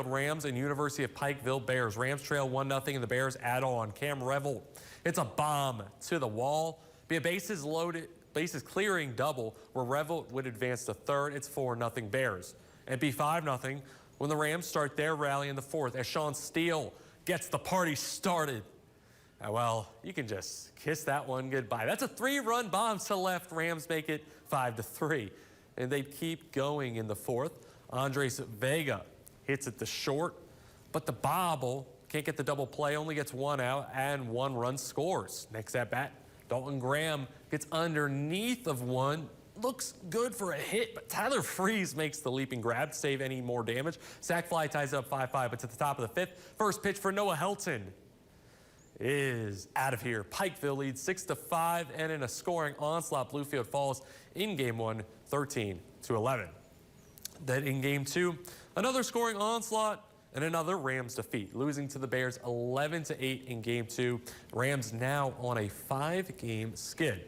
Rams and University of Pikeville Bears. Rams trail 1-0 and the Bears add on. Cam Revel hits a bomb to the wall. Be a bases clearing double where Revel would advance to third. It's 4-0 Bears. It'd be 5-0 when the Rams start their rally in the fourth as Sean Steele gets the party started. Well, you can just kiss that one goodbye. That's a 3-run bomb to left. Rams make it 5-3. And they keep going in the fourth. Andres Vega hits it to short, but the bobble can't get the double play, only gets 1 out and 1 run scores. Next at bat, Dalton Graham gets underneath of one. Looks good for a hit, but Tyler Freeze makes the leaping grab to save any more damage. Sac fly ties it up 5-5, but to the top of the fifth. First pitch for Noah Helton is out of here. Pikeville leads 6-5, and in a scoring onslaught, Bluefield falls in game one, 13-11. Then in game two, another scoring onslaught and another Rams defeat, losing to the Bears 11-8 in game two. Rams now on a 5-game skid.